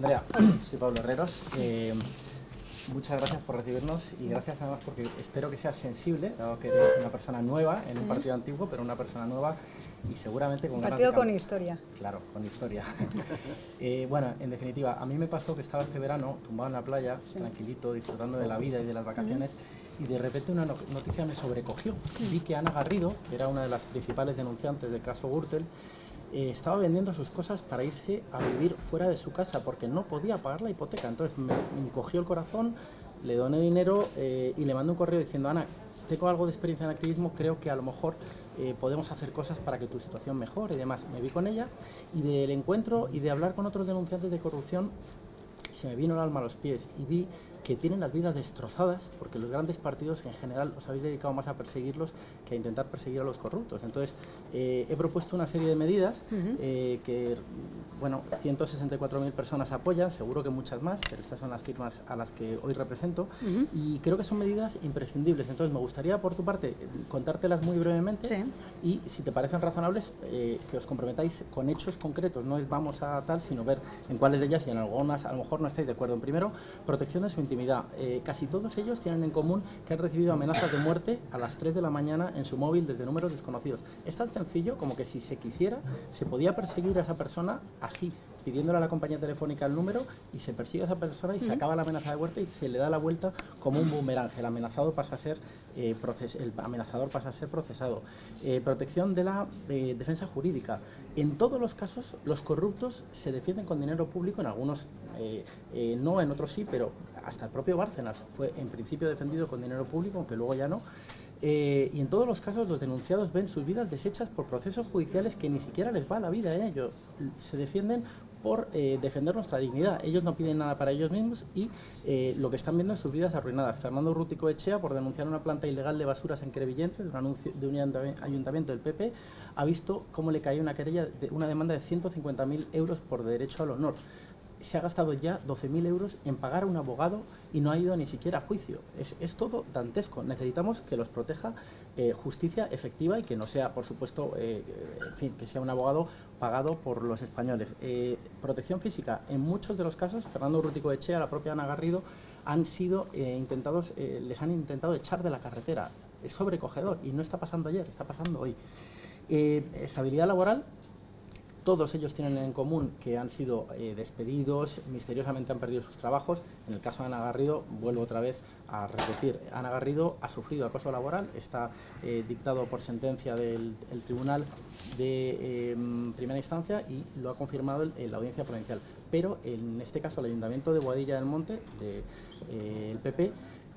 Andrea, soy Pablo Herreros. Muchas gracias por recibirnos y gracias además porque espero que seas sensible, dado que eres una persona nueva en un partido antiguo, pero una persona nueva y seguramente con ganas de partido con historia. Claro, con historia. Bueno, en definitiva, a mí me pasó que estaba este verano tumbado en la playa, tranquilito, disfrutando de la vida y de las vacaciones, y de repente una noticia me sobrecogió. Vi que Ana Garrido, que era una de las principales denunciantes del caso Gürtel, estaba vendiendo sus cosas para irse a vivir fuera de su casa porque no podía pagar la hipoteca. Entonces me encogió el corazón, le doné dinero y le mandé un correo diciendo: Ana, tengo algo de experiencia en activismo, creo que a lo mejor podemos hacer cosas para que tu situación mejore y demás. Me vi con ella y del encuentro y de hablar con otros denunciantes de corrupción se me vino el alma a los pies y vi que tienen las vidas destrozadas porque los grandes partidos en general os habéis dedicado más a perseguirlos que a intentar perseguir a los corruptos. Entonces he propuesto una serie de medidas que, bueno, 164.000 personas apoyan, seguro que muchas más, pero estas son las firmas a las que hoy represento y creo que son medidas imprescindibles. Entonces me gustaría por tu parte contártelas muy brevemente y si te parecen razonables que os comprometáis con hechos concretos, no es vamos a tal, sino ver en cuáles de ellas y en algunas a lo mejor no estáis de acuerdo. En primero, protección de su intimidad. Casi todos ellos tienen en común que han recibido amenazas de muerte a las 3 de la mañana en su móvil desde números desconocidos. Es tan sencillo como que si se quisiera, se podía perseguir a esa persona así, pidiéndole a la compañía telefónica el número y se persigue a esa persona y se acaba la amenaza de muerte y se le da la vuelta como un boomerang. El amenazado pasa a ser el amenazador pasa a ser procesado. Protección de la defensa jurídica. En todos los casos, los corruptos se defienden con dinero público, en algunos no, en otros sí, pero hasta el propio Bárcenas fue en principio defendido con dinero público, aunque luego ya no. Y en todos los casos los denunciados ven sus vidas deshechas por procesos judiciales que ni siquiera les va la vida a ellos. Se defienden por defender nuestra dignidad. Ellos no piden nada para ellos mismos y lo que están viendo es sus vidas arruinadas. Fernando Urruticoechea, por denunciar una planta ilegal de basuras en Crevillente, de un anuncio de un ayuntamiento del PP, ha visto cómo le caía una querella de una demanda de 150.000 euros por derecho al honor. Se ha gastado ya 12.000 euros en pagar a un abogado y no ha ido ni siquiera a juicio. Es todo dantesco. Necesitamos que los proteja justicia efectiva y que no sea, por supuesto, en fin, que sea un abogado pagado por los españoles. Protección física. En muchos de los casos, Fernando Urruticoechea, la propia Ana Garrido, han sido les han intentado echar de la carretera. Es sobrecogedor y no está pasando ayer, está pasando hoy. Estabilidad laboral. Todos ellos tienen en común que han sido despedidos, misteriosamente han perdido sus trabajos. En el caso de Ana Garrido, vuelvo otra vez a repetir, Ana Garrido ha sufrido acoso laboral, está dictado por sentencia del Tribunal de Primera Instancia y lo ha confirmado la Audiencia Provincial. Pero en este caso el Ayuntamiento de Boadilla del Monte, el PP,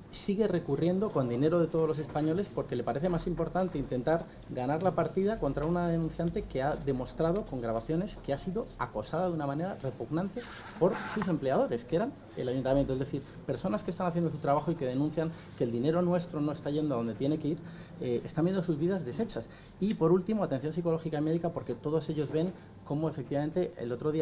sigue recurriendo con dinero de todos los españoles porque le parece más importante intentar ganar la partida contra una denunciante que ha demostrado con grabaciones que ha sido acosada de una manera repugnante por sus empleadores, que eran el ayuntamiento. Es decir, personas que están haciendo su trabajo y que denuncian que el dinero nuestro no está yendo a donde tiene que ir, están viendo sus vidas deshechas. Y por último, atención psicológica y médica, porque todos ellos ven cómo efectivamente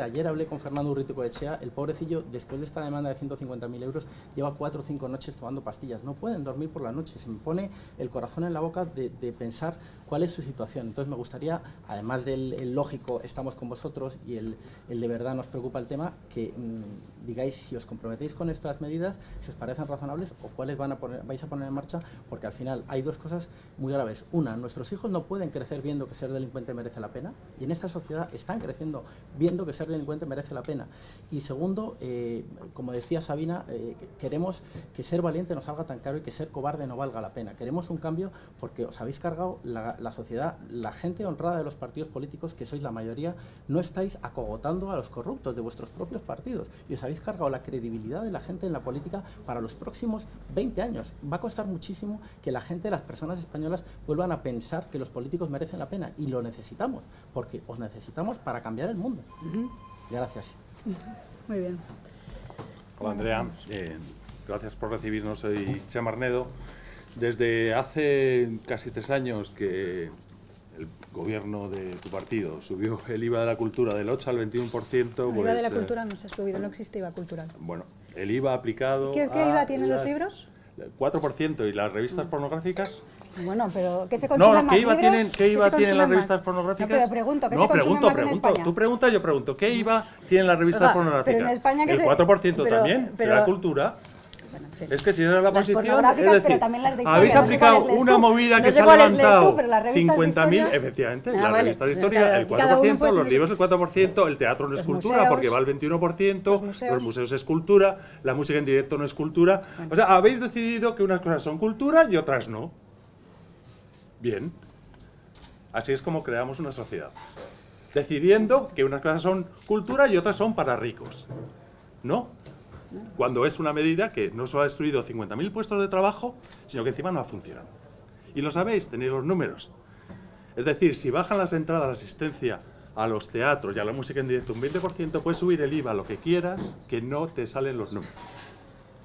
ayer hablé con Fernando Urruticoechea, el pobrecillo, después de esta demanda de 150.000 euros, lleva 4 o 5 noches tomando pastillas, no pueden dormir por la noche, se me pone el corazón en la boca de pensar cuál es su situación. Entonces me gustaría, además del lógico, estamos con vosotros y el de verdad nos preocupa el tema, que digáis si os comprometéis con estas medidas, si os parecen razonables o cuáles vais a poner en marcha, porque al final hay dos cosas muy graves. Una, nuestros hijos no pueden crecer viendo que ser delincuente merece la pena, y en esta sociedad están creciendo viendo que ser delincuente merece la pena. Y segundo, como decía Sabina, queremos que ser valiente nos salga tan caro y que ser cobarde no valga la pena. Queremos un cambio porque os habéis cargado la sociedad, la gente honrada de los partidos políticos, que sois la mayoría, no estáis acogotando a los corruptos de vuestros propios partidos y os habéis cargado la credibilidad de la gente en la política para los próximos 20 años. Va a costar muchísimo que la gente, las personas españolas, vuelvan a pensar que los políticos merecen la pena, y lo necesitamos, porque os necesitamos para cambiar el mundo. Gracias. Muy bien. Hola Andrea, gracias por recibirnos. Soy Chema Arnedo. Desde hace casi 3 años que el gobierno de tu partido subió el IVA de la cultura del 8 al 21%. El IVA de la cultura no se ha subido, no existe IVA cultural. Bueno, el IVA aplicado... ¿Qué IVA tienen los libros? 4%, y las revistas pornográficas Bueno, pero ¿qué se consume No, más ¿qué IVA libros? tienen, ¿Qué se tienen consume las más? revistas pornográficas? No, pero pregunto, ¿qué No, se consume más en España? Tú preguntas, yo pregunto. ¿Qué IVA tienen las revistas Oiga, pornográficas? pero en España, ¿qué el se- 4% pero- también, pero- será cultura. Bueno, en fin. Es que si no es la Las posición, es pornográficas, decir, pero también las de historia. habéis No sé aplicado cuáles lees una tú. movida No que sé se ha cuáles lees tú, levantado pero las revistas de 50.000, historia- efectivamente, Ah, la vale. revista de Sí, historia, claro, el aquí cada uno 4%, puede los tener- libros el 4%, el teatro no es Los cultura museos, porque va el 21%, los los museos es cultura, la música en directo no es cultura. O sea, habéis decidido que unas cosas son cultura y otras no. Bien. Así es como creamos una sociedad. Decidiendo que unas cosas son cultura y otras son para ricos. ¿No? Cuando es una medida que no solo ha destruido 50.000 puestos de trabajo, sino que encima no ha funcionado. Y lo sabéis, tenéis los números. Es decir, si bajan las entradas, la asistencia a los teatros y a la música en directo un 20%, puedes subir el IVA lo que quieras, que no te salen los números.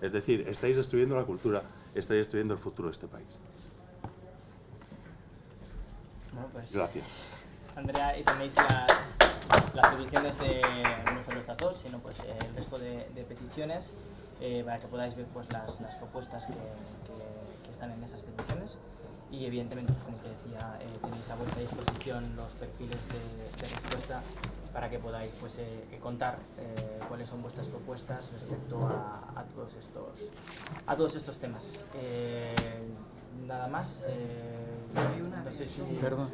Es decir, estáis destruyendo la cultura, estáis destruyendo el futuro de este país. Bueno, pues, Gracias. Andrea, y tenéis las peticiones de no solo estas dos, sino pues el resto de peticiones para que podáis ver pues las propuestas que están en esas peticiones. Y evidentemente, pues, como te decía, tenéis a vuestra disposición los perfiles de respuesta para que podáis pues contar cuáles son vuestras propuestas respecto a todos estos temas. Nada más. No sé si... Perdón.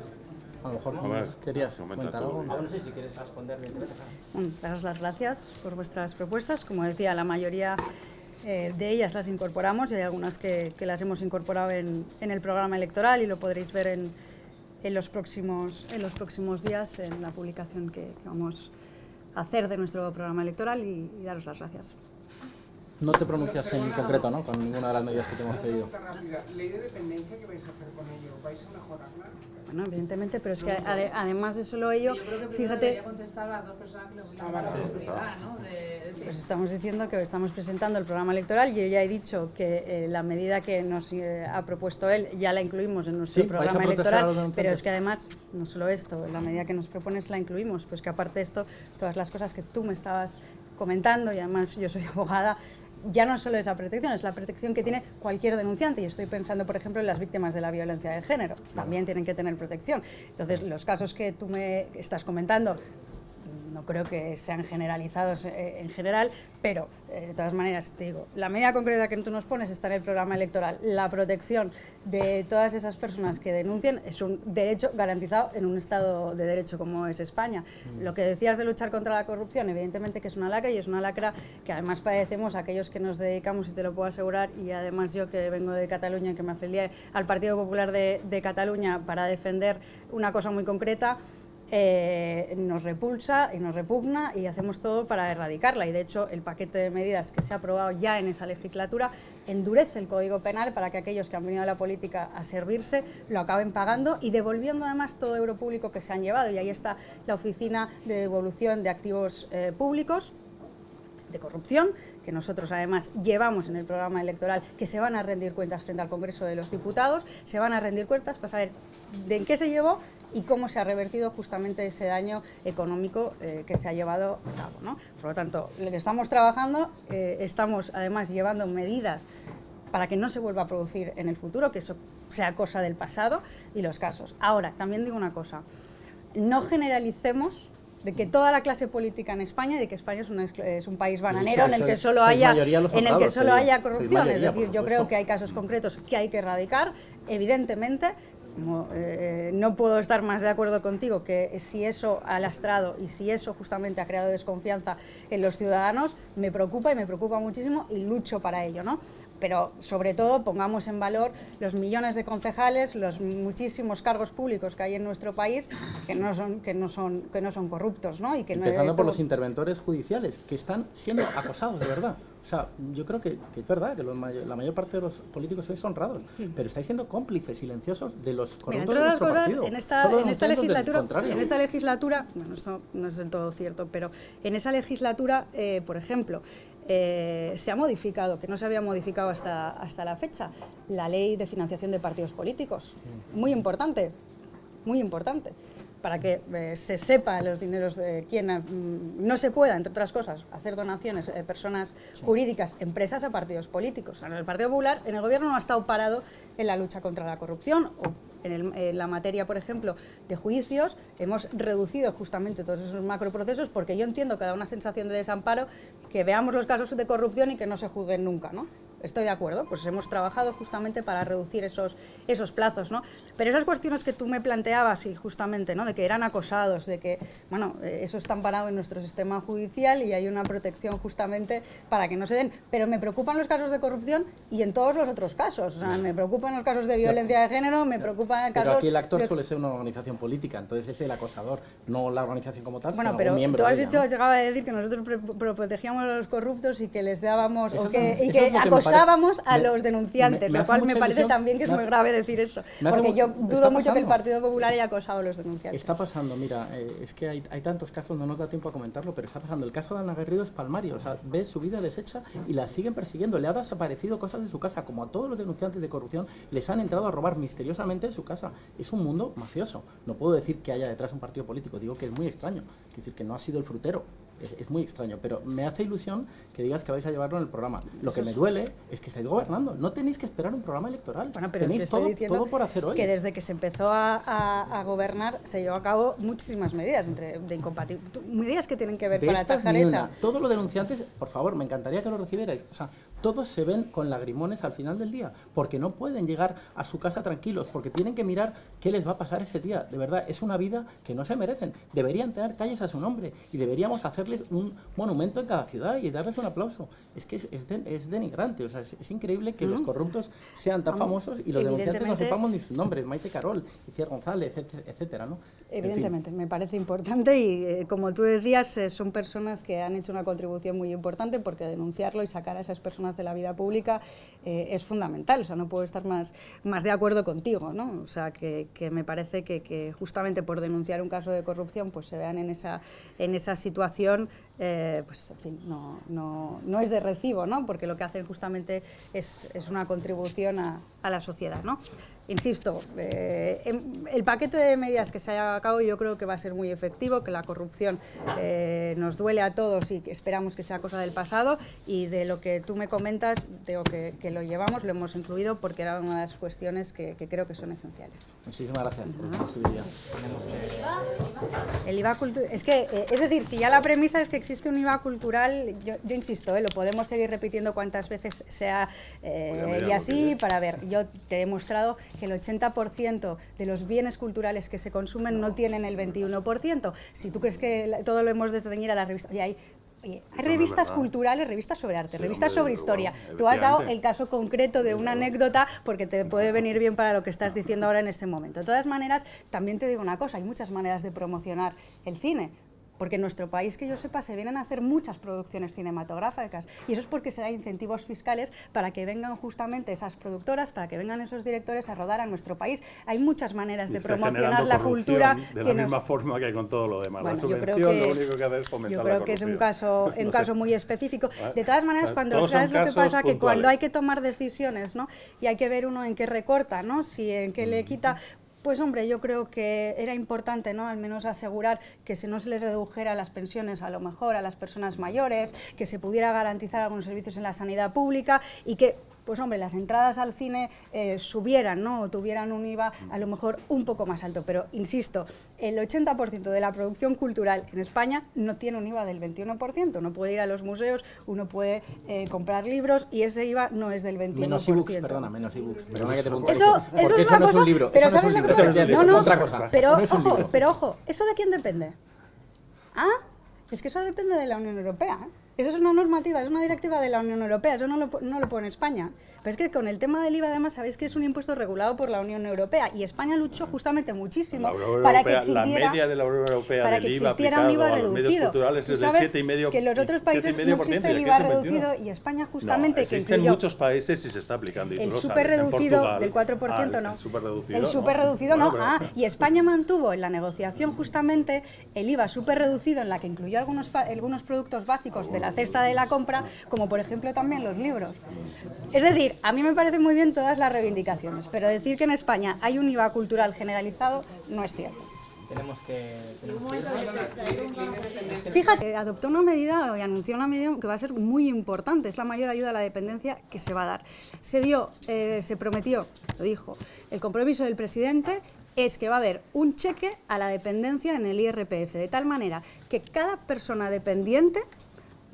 A lo mejor A ver, querías comenta comentar tú. algo. No sé si quieres responder. Bueno, daros las gracias por vuestras propuestas. Como decía, la mayoría de ellas las incorporamos y hay algunas que las hemos incorporado en el programa electoral y lo podréis ver en los próximos días en la publicación que vamos a hacer de nuestro programa electoral y daros las gracias. No te pronuncias en concreto, ¿no? Con ninguna de las medidas que te hemos pedido. Rápida. ¿Ley de dependencia qué vais a hacer con ello? ¿Vais a mejorarla? Bueno, evidentemente, pero es que además de solo ello, Yo creo que primero fíjate, debería contestar a las dos personas que le gustan la oportunidad, ¿no? pues estamos diciendo que estamos presentando el programa electoral. Yo ya he dicho que la medida que nos ha propuesto él ya la incluimos en nuestro Sí, vais a programa proteger a los electoral, pero denunciantes. es que además, no solo esto, la medida que nos propones la incluimos, pues que aparte de esto, todas las cosas que tú me estabas comentando, y además yo soy abogada, ya no solo esa protección, es la protección que tiene cualquier denunciante. Y estoy pensando, por ejemplo, en las víctimas de la violencia de género. También tienen que tener protección. Entonces, los casos que tú me estás comentando, no creo que sean generalizados en general, pero de todas maneras, te digo, la medida concreta que tú nos pones está en el programa electoral. La protección de todas esas personas que denuncien es un derecho garantizado en un Estado de Derecho como es España. Lo que decías de luchar contra la corrupción, evidentemente que es una lacra y es una lacra que además padecemos aquellos que nos dedicamos, y te lo puedo asegurar, y además yo que vengo de Cataluña, que me afilié al Partido Popular de Cataluña para defender una cosa muy concreta, nos repulsa y nos repugna y hacemos todo para erradicarla. Y de hecho el paquete de medidas que se ha aprobado ya en esa legislatura endurece el Código Penal para que aquellos que han venido a la política a servirse lo acaben pagando y devolviendo además todo euro público que se han llevado. Y ahí está la Oficina de Devolución de Activos Públicos de Corrupción, que nosotros además llevamos en el programa electoral, que se van a rendir cuentas frente al Congreso de los Diputados, se van a rendir cuentas para saber de en qué se llevó y cómo se ha revertido justamente ese daño económico que se ha llevado a cabo, ¿no? Por lo tanto, lo que estamos trabajando, estamos además llevando medidas para que no se vuelva a producir en el futuro, que eso sea cosa del pasado y los casos. Ahora, también digo una cosa, no generalicemos de que toda la clase política en España, de que España es un país bananero en el que solo haya corrupción. Es decir, yo creo que hay casos concretos que hay que erradicar, evidentemente. No puedo estar más de acuerdo contigo que si eso ha lastrado y si eso justamente ha creado desconfianza en los ciudadanos, me preocupa y me preocupa muchísimo y lucho para ello, ¿no? Pero sobre todo pongamos en valor los millones de concejales, los muchísimos cargos públicos que hay en nuestro país que no son corruptos, ¿no? Y que empezando por los interventores judiciales que están siendo acosados de verdad. O sea, yo creo que es verdad que la mayor parte de los políticos sois honrados, pero estáis siendo cómplices silenciosos de los corruptos de vuestro partido. En esta legislatura, bueno, esto no es del todo cierto, pero en esa legislatura, por ejemplo, se ha modificado, que no se había modificado hasta la fecha, la ley de financiación de partidos políticos. Muy importante, para que se sepa los dineros de quién no se pueda, entre otras cosas, hacer donaciones personas jurídicas, empresas a partidos políticos. En el Partido Popular, en el gobierno no ha estado parado en la lucha contra la corrupción, o en la materia, por ejemplo, de juicios, hemos reducido justamente todos esos macroprocesos, porque yo entiendo que da una sensación de desamparo que veamos los casos de corrupción y que no se juzguen nunca, ¿no? Estoy de acuerdo, pues hemos trabajado justamente para reducir esos plazos, ¿no? Pero esas cuestiones que tú me planteabas, y justamente, ¿no?, de que eran acosados, de que, bueno, eso está amparado en nuestro sistema judicial y hay una protección justamente para que no se den. Pero me preocupan los casos de corrupción y en todos los otros casos. O sea, me preocupan los casos de violencia de género, me preocupan casos... Pero aquí el actor suele ser una organización política, entonces es el acosador, no la organización como tal, bueno, sino pero un miembro tú has de ella, dicho, ¿no? llegaba a decir que nosotros protegíamos a los corruptos y que les dábamos, Eso o que, es- y eso es que lo que me acosábamos a parece- los denunciantes, me lo hace cual me mucha parece ilusión, también que es me muy hace- grave decir eso, me hace porque mu- yo está dudo mucho que el pasando. Partido Popular haya acosado a los denunciantes. Está pasando, mira, es que hay tantos casos, no nos da tiempo a comentarlo, pero está pasando. El caso de Ana Garrido es palmario, o sea, ve su vida deshecha y la siguen persiguiendo. Le ha desaparecido cosas de su casa, como a todos los denunciantes de corrupción, les han entrado a robar misteriosamente en su casa. Es un mundo mafioso. No puedo decir que haya detrás un partido político, digo que es muy extraño, es decir, que no ha sido el frutero. Es muy extraño, pero me hace ilusión que digas que vais a llevarlo en el programa. Lo que me duele es que estáis gobernando. No tenéis que esperar un programa electoral. Bueno, pero te tenéis estoy diciendo todo por hacer hoy. que desde que se empezó a gobernar se llevó a cabo muchísimas medidas de incompatibilidad, medidas que tienen que ver De para estas atajar ni esa. una. Todos los denunciantes, por favor, me encantaría que lo recibierais. O sea, todos se ven con lagrimones al final del día, porque no pueden llegar a su casa tranquilos, porque tienen que mirar qué les va a pasar ese día. De verdad, es una vida que no se merecen. Deberían tener calles a su nombre y deberíamos hacerles un monumento en cada ciudad y darles un aplauso. Es que es denigrante, o sea, es increíble que los corruptos sean tan famosos y los denunciantes no Evidentemente- sepamos ni sus nombres, Maite Carol, Iciar González, etcétera, ¿no? En fin. Evidentemente, me parece importante y, como tú decías, son personas que han hecho una contribución muy importante, porque denunciarlo y sacar a esas personas de la vida pública es fundamental. O sea, no puedo estar más de acuerdo contigo, ¿no? O sea, que me parece que justamente por denunciar un caso de corrupción pues se vean en esa situación, pues en fin, no es de recibo, ¿no? Porque lo que hacen justamente es una contribución a la sociedad, ¿no? Insisto, el paquete de medidas que se haya a cabo yo creo que va a ser muy efectivo, que la corrupción nos duele a todos y que esperamos que sea cosa del pasado, y de lo que tú me comentas, digo que lo llevamos, lo hemos incluido porque era una de las cuestiones que creo que son esenciales. Muchísimas gracias por tu posibilidad. El IVA cultural, es decir, si ya la premisa es que existe un IVA cultural, yo insisto, lo podemos seguir repitiendo cuantas veces sea y así, para ver, yo te he demostrado que el 80% de los bienes culturales que se consumen no tienen el 21%. Si tú crees que todo lo hemos de ceñir a la revista, oye, hay revistas culturales, revistas sobre arte, Sí, revistas hombre, sobre desde historia. luego, Tú has dado efectivamente. el caso concreto de una anécdota porque te puede venir bien para lo que estás diciendo ahora en este momento. De todas maneras, también te digo una cosa, hay muchas maneras de promocionar el cine. Porque en nuestro país, que yo sepa, se vienen a hacer muchas producciones cinematográficas, y eso es porque se da incentivos fiscales para que vengan justamente esas productoras, para que vengan esos directores a rodar a nuestro país. Hay muchas maneras de Y está promocionar generando la cultura. corrupción de la misma forma que con todo lo demás. Bueno, la yo creo subvención que- lo único que hace es fomentar Yo la creo que es un corrupción. caso, No sé. muy específico. De todas maneras, cuando todos sabes son lo que casos pasa, que cuando puntuales. hay que tomar decisiones, ¿no? Y hay que ver uno en qué recorta, ¿no? Si en qué le quita. Pues hombre, yo creo que era importante, ¿no?, al menos asegurar que no se les redujera las pensiones, a lo mejor a las personas mayores, que se pudiera garantizar algunos servicios en la sanidad pública y que, pues hombre, las entradas al cine subieran, ¿no?, o tuvieran un IVA a lo mejor un poco más alto. Pero, insisto, el 80% de la producción cultural en España no tiene un IVA del 21%. Uno puede ir a los museos, uno puede comprar libros y ese IVA no es del 21%. Menos ebooks, perdona, menos ebooks. Perdona que te pregunte. Eso Porque es eso una no es cosa, un libro. pero eso no es ¿sabes un lo libro. que Eso pasa? es No, otra cosa. pero No es un libro. ojo, ¿eso de quién depende? ¿Ah? Es que eso depende de la Unión Europea, ¿eh? Eso es una normativa, es una directiva de la Unión Europea, eso no lo pone España. Pero es que con el tema del IVA, además, sabéis que es un impuesto regulado por la Unión Europea, y España luchó justamente muchísimo La Unión para que Europea, existiera, la media de la Unión Europea para del que IVA existiera un IVA aplicado a los medios reducido. culturales Tú es del sabes 7,5%. que en los otros países no existe el ¿y IVA aquí es el 21? reducido, y España justamente no, que existe en incluyó muchos países y se está aplicando. y tú el lo súper sabes. En reducido Portugal, del 4%, no. El súper reducido, El súper reducido no. Bueno, pero- Y España mantuvo en la negociación justamente el IVA súper reducido, en la que incluyó algunos productos básicos de la cesta de la compra, como por ejemplo también los libros. Es decir, a mí me parecen muy bien todas las reivindicaciones, pero decir que en España hay un IVA cultural generalizado no es cierto. tenemos que irnos. Fíjate, adoptó una medida y anunció una medida que va a ser muy importante, es la mayor ayuda a la dependencia que se va a dar. Se prometió, lo dijo, el compromiso del presidente es que va a haber un cheque a la dependencia en el IRPF, de tal manera que cada persona dependiente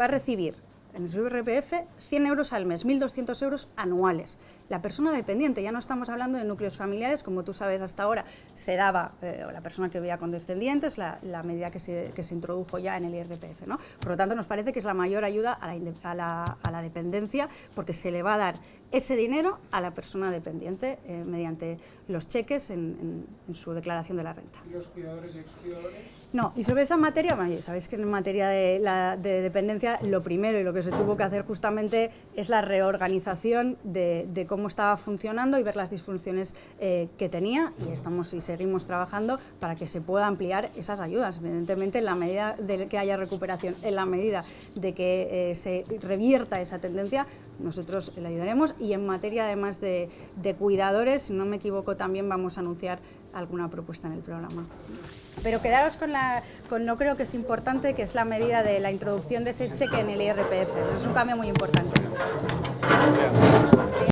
va a recibir en su IRPF 100 euros al mes, 1.200 euros anuales. La persona dependiente, ya no estamos hablando de núcleos familiares, como tú sabes hasta ahora, se daba la persona que vivía con descendientes, la medida que se introdujo ya en el IRPF, ¿no? Por lo tanto, nos parece que es la mayor ayuda a la dependencia, porque se le va a dar ese dinero a la persona dependiente mediante los cheques en su declaración de la renta. ¿Y los cuidadores y excuidadores? No, y sobre esa materia, bueno, sabéis que en materia de dependencia lo primero y lo que se tuvo que hacer justamente es la reorganización de cómo estaba funcionando y ver las disfunciones que tenía, y seguimos trabajando para que se pueda ampliar esas ayudas. Evidentemente, en la medida de que haya recuperación, en la medida de que se revierta esa tendencia, nosotros le ayudaremos. Y en materia además de cuidadores, si no me equivoco, también vamos a anunciar alguna propuesta en el programa. Pero quedaros con no creo que es importante, que es la medida de la introducción de ese cheque en el IRPF. Es un cambio muy importante.